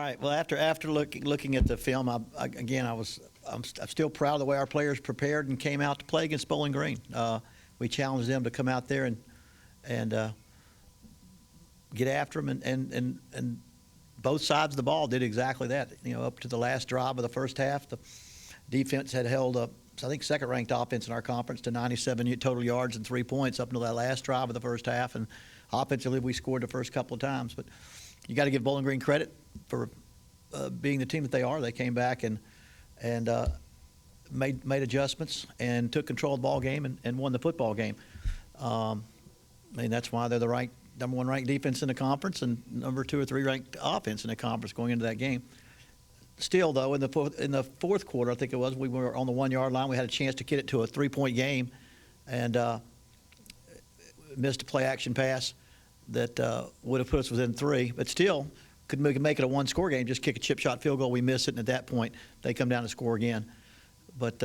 right. Well, after looking at the film, I'm still proud of the way our players prepared and came out to play against Bowling Green. We challenged them to come out there and get after them, and both sides of the ball did exactly that. Up to the last drive of the first half, the defense had held up, I think, second-ranked offense in our conference to 97 total yards and 3 points up until that last drive of the first half. And offensively, we scored the first couple of times. But you got to give Bowling Green credit for being the team that they are. They came back and made adjustments and took control of the ball game and won the football game. That's why they're the number one ranked defense in the conference and number 2 or 3 ranked offense in the conference going into that game. Still, though, in the fourth quarter, I think it was, we were on the 1 yard line. We had a chance to get it to a 3-point game, and missed a play action pass that would have put us within 3. But still, could make it a 1-score game. Just kick a chip shot field goal. We miss it, and at that point, they come down and score again. But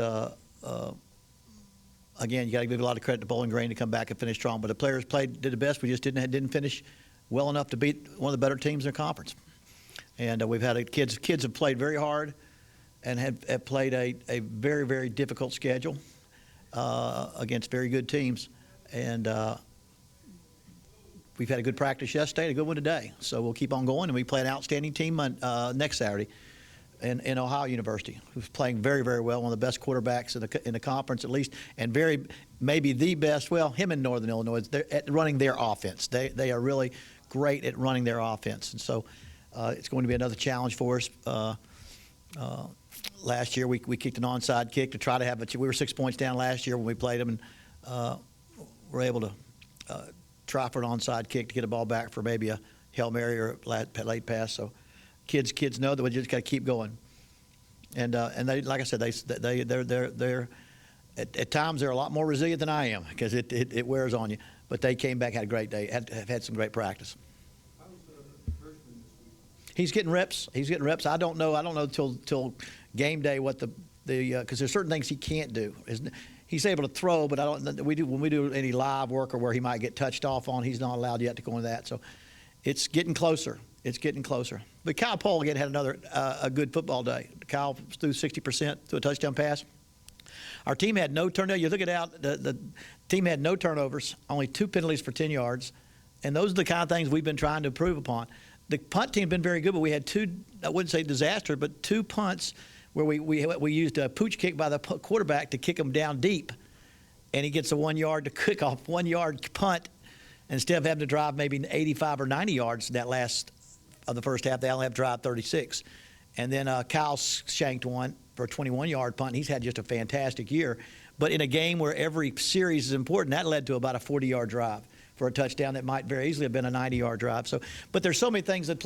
again, you got to give a lot of credit to Bowling Green to come back and finish strong. But the players did the best. We just didn't finish well enough to beat one of the better teams in the conference. And we've had kids have played very hard and have played a very, very difficult schedule against very good teams. And we've had a good practice yesterday and a good one today. So we'll keep on going, and we play an outstanding team next Saturday in Ohio University, who's playing very, very well, one of the best quarterbacks in the conference at least, and maybe the best, him in Northern Illinois, they're at running their offense. They are really great at running their offense. And so it's going to be another challenge for us. Last year we kicked an onside kick to try to have we were 6 points down last year when we played them, and were able to try for an onside kick to get a ball back for maybe a Hail Mary or a late pass. So kids know that we just got to keep going. And they, like I said, they're at times they're a lot more resilient than I am because it wears on you. But they came back, had a great day, have had some great practice. He's getting reps. I don't know till game day what the because there's certain things he can't do. He's able to throw, but when we do any live work or where he might get touched off on, he's not allowed yet to go into that. So it's getting closer. But Kyle Pohl again had another a good football day. Kyle threw 60% to a touchdown pass. Our team had no turnovers. You look it out. The team had no turnovers, only 2 penalties for 10 yards, and those are the kind of things we've been trying to improve upon. The punt team been very good, but we had 2, I wouldn't say disaster, but 2 punts where we used a pooch kick by the quarterback to kick him down deep, and he gets a 1 yard to kick off 1 yard punt instead of having to drive maybe 85 or 90 yards in that last of the first half. They only have to drive 36. And then Kyle shanked one for a 21-yard punt. He's had just a fantastic year. But in a game where every series is important, that led to about a 40-yard drive for a touchdown that might very easily have been a 90-yard drive. But there's so many things that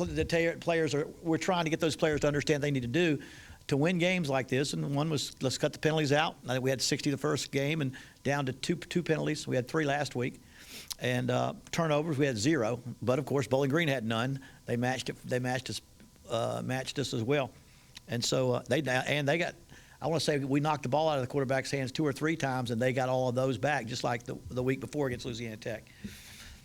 players we're trying to get those players to understand they need to do to win games like this. And one was, let's cut the penalties out. I think we had 60 the first game and down to two penalties. We had 3 last week. And turnovers, we had 0. But of course, Bowling Green had none. They matched us as well. And so they got. I want to say we knocked the ball out of the quarterback's hands 2 or 3 times, and they got all of those back, just like the week before against Louisiana Tech.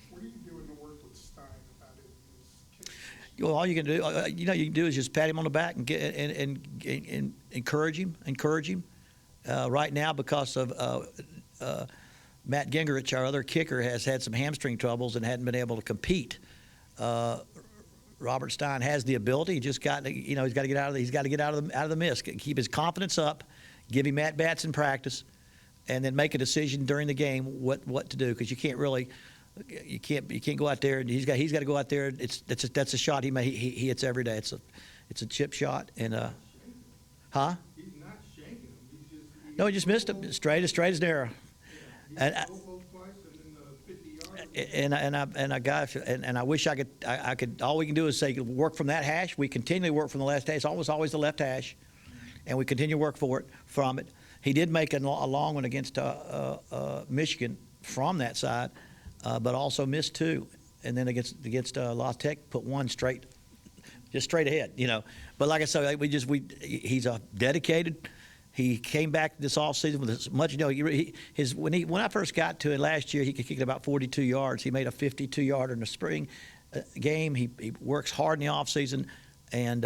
What are you doing to work with Stein about it? Well, all you can do, is just pat him on the back and encourage him. Right now, because of Matt Gingerich, our other kicker, has had some hamstring troubles and hadn't been able to compete. Robert Stein has the ability. He just got to, he's got to get out of the mist. Keep his confidence up, give him at bats in practice, and then make a decision during the game what to do, because you can't go out there and he's got to go out there. That's a shot he hits every day. It's a chip shot and He's not shanking him. No, he just missed him straight as an arrow. And I wish I could. All we can do is say work from that hash. We continually work from the left hash. It's always the left hash, and we continue to work from it. He did make a long one against Michigan from that side, but also missed 2, and then against La Tech put 1 straight ahead. But like I said, he's a dedicated. He came back this offseason with as much. When I first got to it last year, he could kick it about 42 yards. He made a 52-yarder in the spring game. He works hard in the offseason, and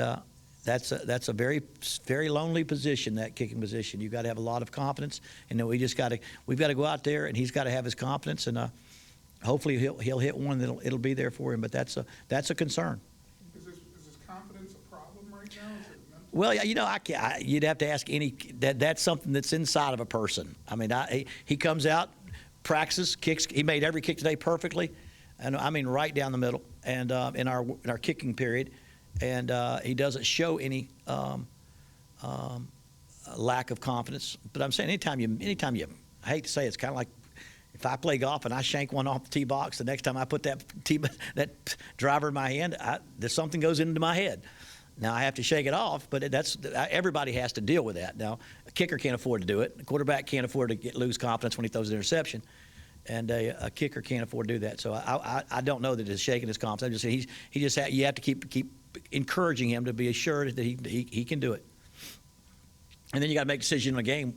that's a very very lonely position, that kicking position. You got to have a lot of confidence, and then we've got to go out there, and he's got to have his confidence, and hopefully he'll hit one that it'll be there for him. But that's a concern. Is his confidence a problem right now? Is it mental? Well, you'd have to ask any. That's something that's inside of a person. I mean, he comes out, practices, kicks. He made every kick today perfectly, and I mean right down the middle, and in our kicking period, and he doesn't show any lack of confidence. But I'm saying anytime you, I hate to say it, it's kind of like if I play golf and I shank one off the tee box, the next time I put that driver in my hand, there's something goes into my head. Now I have to shake it off, but everybody has to deal with that. Now a kicker can't afford to do it. A quarterback can't afford to lose confidence when he throws an interception, and a kicker can't afford to do that. So I don't know that it's shaking his confidence. I'm just saying you have to keep encouraging him to be assured that he can do it. And then you got to make a decision in a game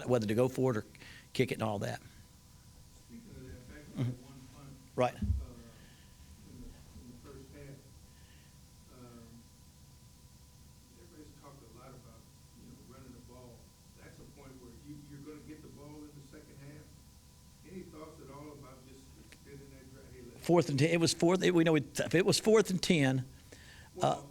whether to go for it or kick it and all that. Speaking of that, back to that one punt, Right. in the first half, everybody's talked a lot about, running the ball. That's a point where you're going to get the ball in the second half. Any thoughts at all about just extending that drive? Hey, Fourth and 10. It was fourth. We know if it was 4th and 10. well,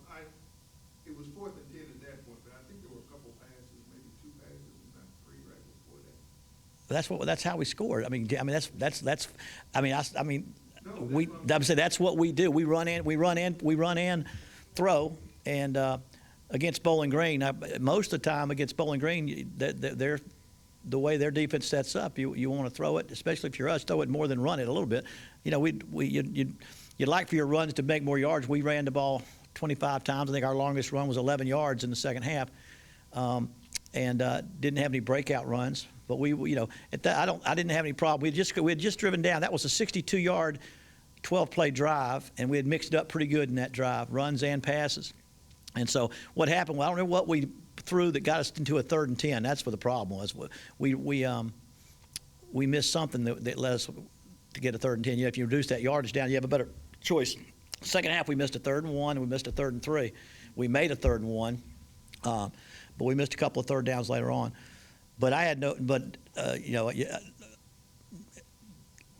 it was 4th and 10 at that point, but I think there were a couple passes, maybe 2 passes, if not 3 right before that. That's how we scored. I mean that's. I mean, No, I'm saying that's what we do. We run in, throw, and against Bowling Green. Most of the time against Bowling Green, they're the way their defense sets up. You want to throw it, especially if you're us, throw it more than run it a little bit. You'd like for your runs to make more yards. We ran the ball 25 times. I think our longest run was 11 yards in the second half, and didn't have any breakout runs. But I didn't have any problem. We had just driven down. That was a 62-yard, 12-play drive, and we had mixed it up pretty good in that drive, runs and passes. And so what happened? Well, I don't know what we threw that got us into a 3rd and 10. That's what the problem was. We missed something that led us to get a 3rd and 10. If you reduce that yardage down, you have a better choice. Second half, we missed a 3rd and 1, and we missed a 3rd and 3. We made a 3rd and 1, but we missed a couple of 3rd downs later on. But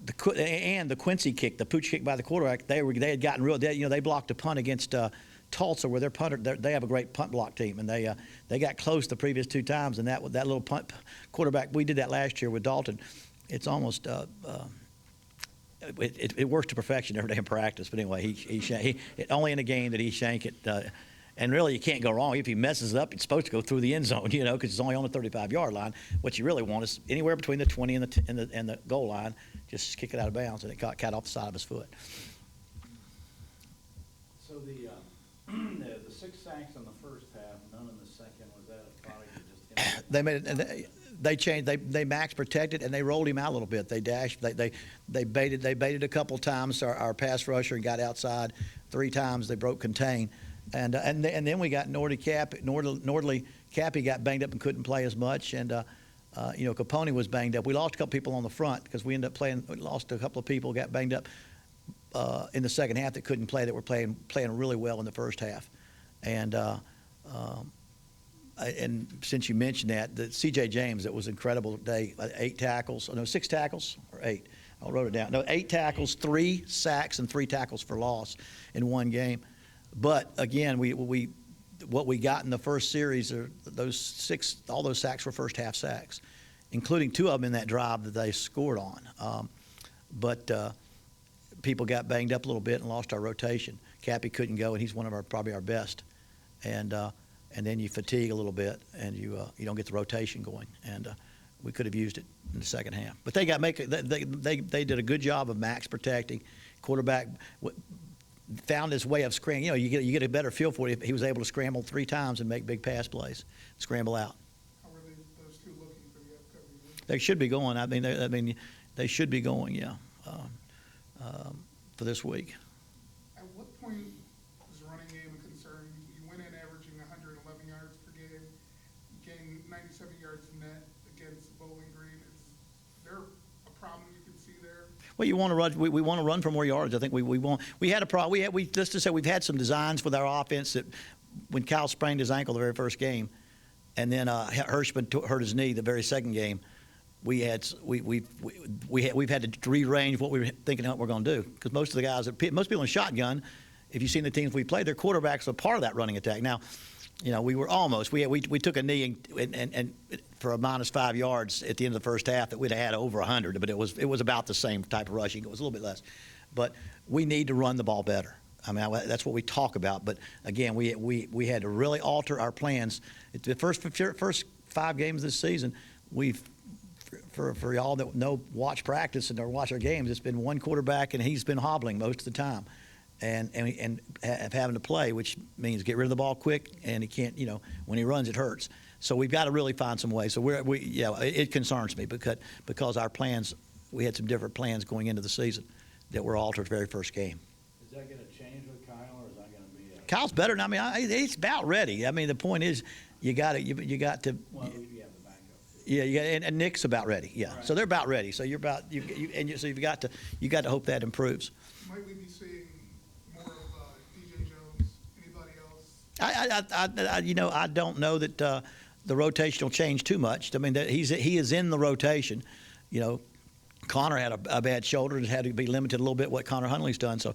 the Quincy kick, the pooch kick by the quarterback, they had gotten real. They blocked a punt against Tulsa, where their punter, they have a great punt block team, and they got close the previous 2 times. And that little punt quarterback, we did that last year with Dalton. It's almost it works to perfection every day in practice. But anyway, he only in a game that he shanked it. And really, you can't go wrong. If he messes it up, it's supposed to go through the end zone, because it's only on the 35-yard line. What you really want is anywhere between the 20 and the goal line, just kick it out of bounds, and it got cut off the side of his foot. So the 6 sacks in the first half, none in the second. Was that a product of just They made it. They changed. They max protected, and they rolled him out a little bit. They dashed. They baited a couple times. Our pass rusher and got outside 3 times. They broke contain. And then we got Nordley Cappy got banged up and couldn't play as much, and Capone was banged up. We lost a couple people on the front because we lost a couple of people, got banged up in the second half that couldn't play, that were playing really well in the first half. And since you mentioned that C.J. James, it was incredible today. 6 tackles or 8. I wrote it down. No, 8 tackles, 3 sacks, and 3 tackles for loss in one game. But again, what we got in the first series are all those sacks were first half sacks, including 2 of them in that drive that they scored on. But people got banged up a little bit and lost our rotation. Cappy couldn't go, and he's one of probably our best. And then you fatigue a little bit, and you don't get the rotation going. And we could have used it in the second half. But they did a good job of max protecting. Quarterback found his way of scrambling. You get a better feel for it. He was able to scramble 3 times and make big pass plays, scramble out. How are those 2 looking for the upcoming week? They should be going. They should be going. Yeah, for this week. At what point is running game a concern? You went in averaging 111 yards per game. You gained 97 yards net against Bowling Green. Is there a problem you can see there? Well, you want to run. We want to run for more yards. I think we want. We had a problem. Let's just say we've had some designs with our offense that when Kyle sprained his ankle the very first game, and then Hirschman hurt his knee the very second game. We've had to rearrange what we were thinking what we're going to do, because most of the guys, most people in shotgun, if you've seen the teams we played, their quarterbacks are part of that running attack. Now, we were almost. We took a knee and for a -5 yards at the end of the first half that we'd have had over 100, but it was about the same type of rushing. It was a little bit less, but we need to run the ball better. I mean, that's what we talk about. But again, we had to really alter our plans. The first 5 games this season, for y'all that watch practice and or watch our games, it's been one quarterback and he's been hobbling most of the time, and having to play, which means get rid of the ball quick, and he can't. When he runs, it hurts. So we've got to really find some ways. So it concerns me because our plans, we had some different plans going into the season that were altered the very first game. Is that going to change with Kyle, or is that going to be? Kyle's better. I mean, he's about ready. I mean, the point is, you got to. Well, you have the backup. Yeah, and Nick's about ready. Yeah, right. So they're about ready. So you're about so you've got to hope that improves. Might we be seeing more of DJ Jones? Anybody else? I don't know that the rotation will change too much. I mean, he is in the rotation. Connor had a bad shoulder and had to be limited a little bit what Connor Huntley's done. So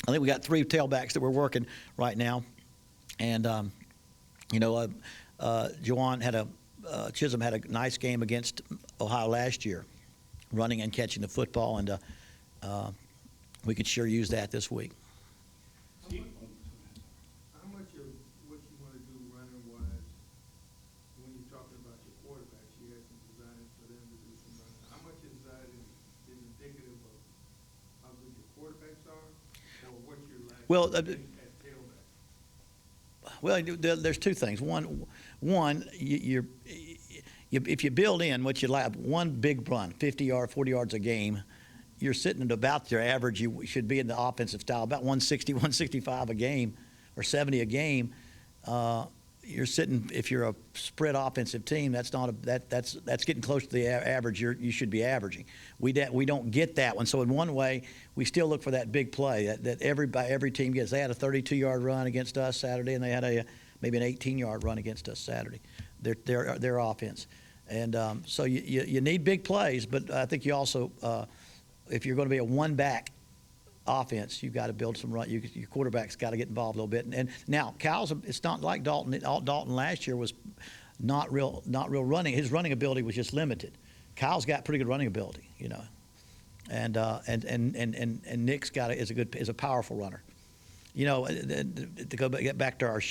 I think we got 3 tailbacks that we're working right now, and Juwan Chisholm had a nice game against Ohio last year, running and catching the football, and we could sure use that this week. How much of what you want to do running-wise, when you're talking about your quarterbacks, you had some designs for them to do some running. How much is that is indicative of how good your quarterbacks are, or what you're lacking at tailback? Well, there's 2 things. One, if you build in what you like, one big run, 50 yards, 40 yards a game, you're sitting at about your average. You should be in the offensive style, about 160, 165 a game, or 70 a game. You're sitting, if you're a spread offensive team, that's getting close to the average you should be averaging. We don't get that one. So in one way, we still look for that big play that every team gets. They had a 32-yard run against us Saturday, and they had maybe an 18-yard run against us Saturday. Their offense, and so you need big plays. But I think you also, if you're going to be a one-back offense, you've got to build some run. Your quarterback's got to get involved a little bit. And now Kyle's, it's not like Dalton. Dalton last year was not real running. His running ability was just limited. Kyle's got pretty good running ability, and Nick's is a powerful runner. To get back to our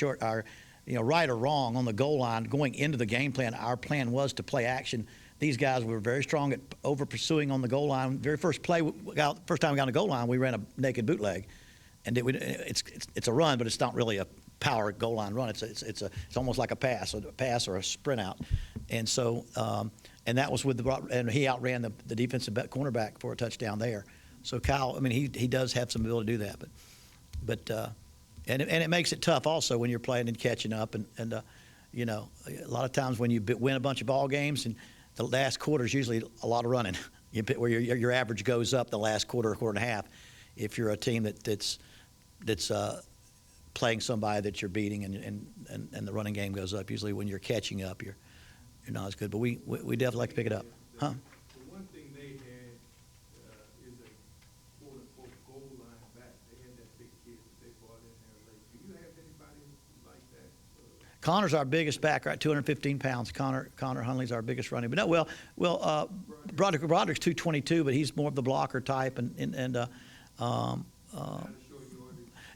right or wrong on the goal line going into the game plan, our plan was to play action. These guys were very strong at over pursuing on the goal line. Very first play, first time we got on the goal line, we ran a naked bootleg, and it's a run, but it's not really a power goal line run. It's almost like a pass or a sprint out, and so and that was and he outran the defensive cornerback for a touchdown there. So Kyle, I mean, he does have some ability to do that, but and it makes it tough also when you're playing and catching up, and a lot of times when you win a bunch of ball games and the last quarter is usually a lot of running, where your average goes up the last quarter and a half. If you're a team that's playing somebody that you're beating and the running game goes up, usually when you're catching up, you're not as good. But we definitely like to pick it up, huh? The one thing they had is a quote-unquote goal line back. They had that big kid that they brought in there late. Do you have anybody like that? Connor's our biggest back, right? 215 pounds. Connor Huntley's our biggest running. But no, Broderick's 222, but he's more of the blocker type,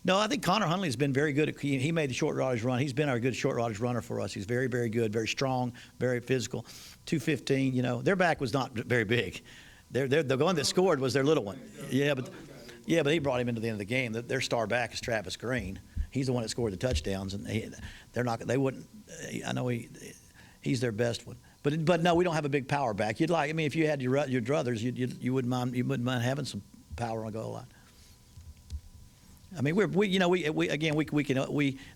no, I think Connor Huntley's been very good. He made the short yardage run. He's been our good short yardage runner for us. He's very, very good, very strong, very physical. 215, their back was not very big. The one that scored was their little one. Yeah, but he brought him into the end of the game. Their star back is Travis Green. He's the one that scored the touchdowns, and they wouldn't. I know he's their best one. But no, we don't have a big power back. If you had your druthers, you wouldn't mind having some power on the goal line. I mean,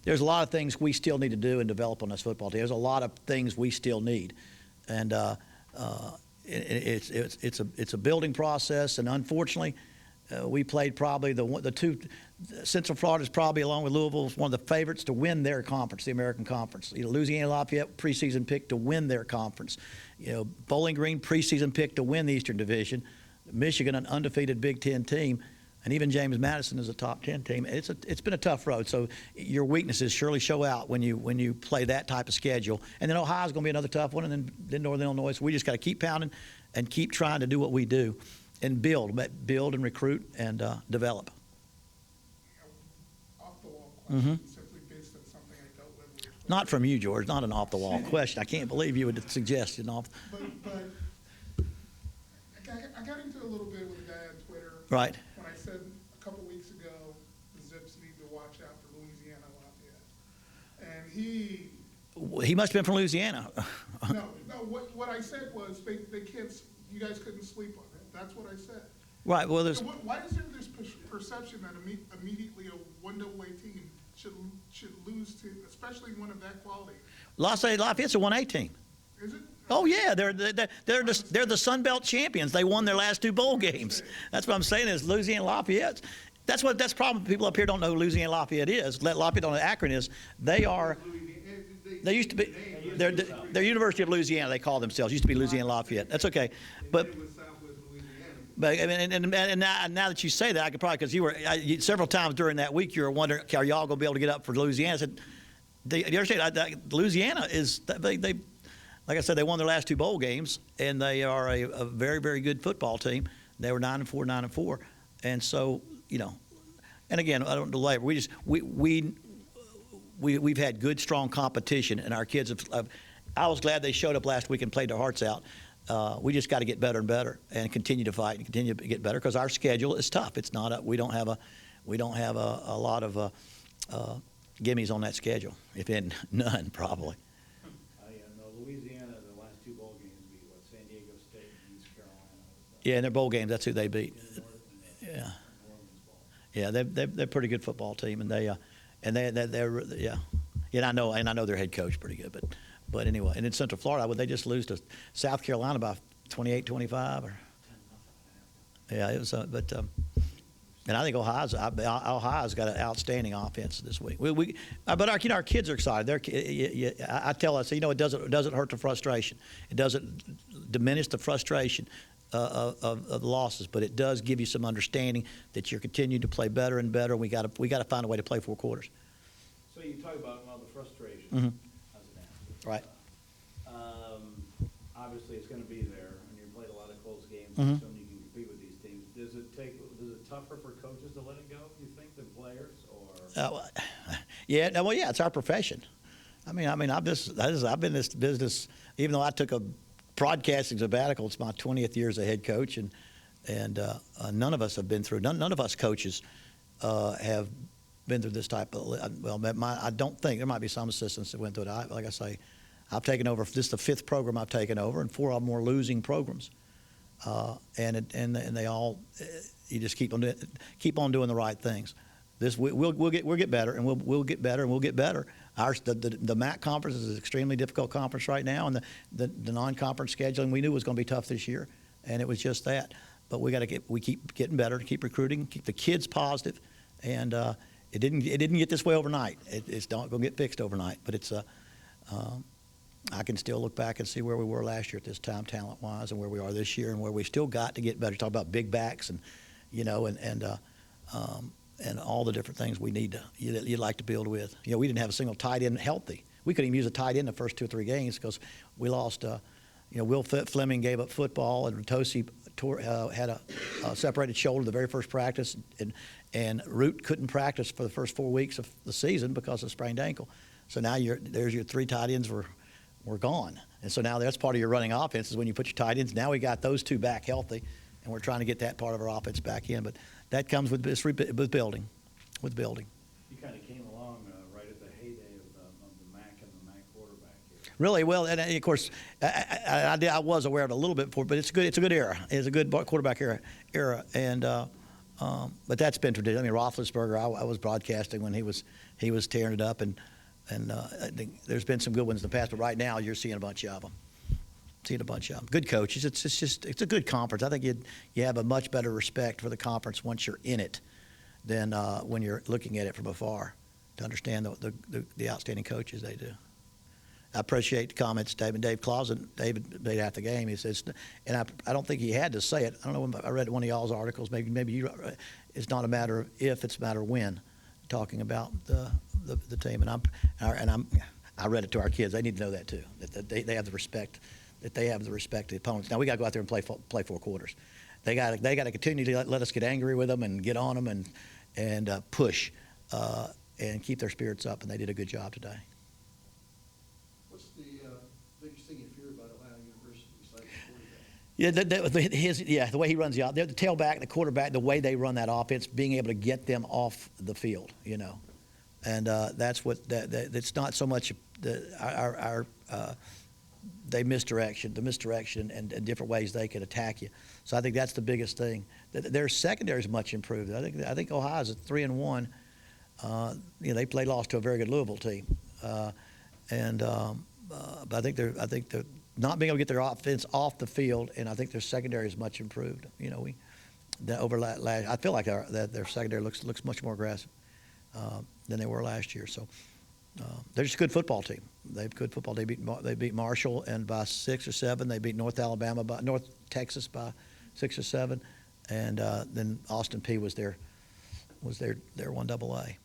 there's a lot of things we still need to do and develop on this football team. There's a lot of things we still need, and it's a building process, and unfortunately, we played probably the two. Central Florida is probably, along with Louisville, one of the favorites to win their conference, the American Conference. Louisiana Lafayette preseason pick to win their conference. Bowling Green preseason pick to win the Eastern Division. Michigan, an undefeated Big Ten team, and even James Madison is a top 10 team. It's been a tough road. So your weaknesses surely show out when you play that type of schedule. And then Ohio's going to be another tough one, and then Northern Illinois. So we just got to keep pounding and keep trying to do what we do, and build and recruit and develop. Off-the-wall question, simply based on something I dealt with. Not from you, George. Not an off-the-wall question. I can't believe you would suggest an off. But I got into a little bit with a guy on Twitter. Right. When I said a couple weeks ago, the Zips need to watch out for Louisiana Lafayette. And He must have been from Louisiana. no, what I said was they can't, you guys couldn't sleep on it. That's what I said. Right. Well, there's. Why is there this perception that immediately a one-double-A team should lose to, especially one of that quality? Lafayette's a 1A team. Is it? Oh yeah, they're the Sun Belt champions. They won their last 2 bowl games. That's what I'm saying is Louisiana Lafayette. That's the problem. People up here don't know who Louisiana Lafayette is. Lafayette don't know who Akron is. They are. They used to be. They're University of Louisiana. They call themselves. Used to be Louisiana Lafayette. That's okay, but. But I mean, and now that you say that, I could probably, because you were several times during that week, you were wondering, are y'all going to be able to get up for Louisiana? I said, you understand? Louisiana is they like I said, they won their last 2 bowl games, and they are a very, very good football team. They were 9-4, 9-4, and so and again, I don't delay. We've had good, strong competition, and our kids have. I was glad they showed up last week and played their hearts out. We just got to get better and better, and continue to fight and continue to get better, because our schedule is tough. It's not we don't have a lot of gimmies on that schedule, if in none, probably. Louisiana, the last 2 bowl games beat San Diego State and East Carolina. Yeah, in their bowl games, that's who they beat. Yeah, yeah, they're a pretty good football team, and they're yeah. And I know their head coach pretty good, but anyway, and in Central Florida, would they just lose to South Carolina by 28-25 or? Yeah, it was, and I think Ohio's got an outstanding offense this week. But our kids are excited. I tell us, it doesn't hurt the frustration. It doesn't diminish the frustration of the losses, but it does give you some understanding that you're continuing to play better and better. We got to find a way to play 4 quarters. So you talk about the frustration. Mm-hmm. As an athlete. Right. Obviously, it's going to be there, and you played a lot of close games. Mm-hmm. So you can compete with these teams. Is it tougher for coaches to let it go, you think, than players, or? Yeah, it's our profession. I mean, I've been in this business, even though I took a broadcasting sabbatical. It's my 20th year as a head coach, and none of us have been through. None of us coaches have been through this type of. Well, I don't think there might be some assistants that went through it. Like I say, I've taken over. This is the 5th program I've taken over, and 4 of them were losing programs. And they all, you just keep on doing the right things. We'll get better, and we'll get better, and we'll get better. The MAC conference is an extremely difficult conference right now, and the non-conference scheduling we knew was going to be tough this year, and it was just that. But we keep getting better, keep recruiting, keep the kids positive, and it didn't get this way overnight. It's not going to get fixed overnight, but it's I can still look back and see where we were last year at this time, talent-wise, and where we are this year, and where we still got to get better. Talk about big backs, and and all the different things we need to you'd like to build with. We didn't have a single tight end healthy. We couldn't even use a tight end the first 2 or 3 games because we lost. Will Fleming gave up football, and Tosi had a separated shoulder the very first practice, and Root couldn't practice for the first 4 weeks of the season because of sprained ankle. So now there's your 3 tight ends were gone, and so now that's part of your running offense is when you put your tight ends. Now we got those 2 back healthy, and we're trying to get that part of our offense back in. But that comes with building. You kind of came along right at the heyday of the MAC and the MAC quarterback here. Really well, and of course, I was aware of it a little bit before, but it's good. It's a good era. It's a good quarterback era, and but that's been tradition. I mean, Roethlisberger. I was broadcasting when he was tearing it up, and I think there's been some good ones in the past, but right now you're seeing a bunch of them. Seen a bunch of them. Good coaches. It's a good conference. I think you have a much better respect for the conference once you're in it than when you're looking at it from afar to understand the outstanding coaches they do. I appreciate the comments, Dave Clausen. David made after the game. He says, and I don't think he had to say it. I don't know when I read one of y'all's articles. Maybe you. It's not a matter of if; it's a matter of when. Talking about the team, I read it to our kids. They need to know that too. That they have the respect. That they have the respect of the opponents. Now we got to go out there and play 4 quarters. They got to continue to let us get angry with them and get on them and push and keep their spirits up. And they did a good job today. What's the biggest thing you fear about Atlanta University besides the quarterback? Yeah, the way he runs the tailback, the quarterback, the way they run that offense, being able to get them off the field, and that's what it's not so much our they misdirection and different ways they can attack you. So I think that's the biggest thing. Their secondary is much improved. I think Ohio's at 3-1. They lost to a very good Louisville team, but I think they're not being able to get their offense off the field, and I think their secondary is much improved. I feel like their secondary looks much more aggressive than they were last year. So they're just a good football team. They're a good football. They beat Marshall and by 6 or 7. They beat North Texas by 6 or 7, and then Austin Peay was their 1AA.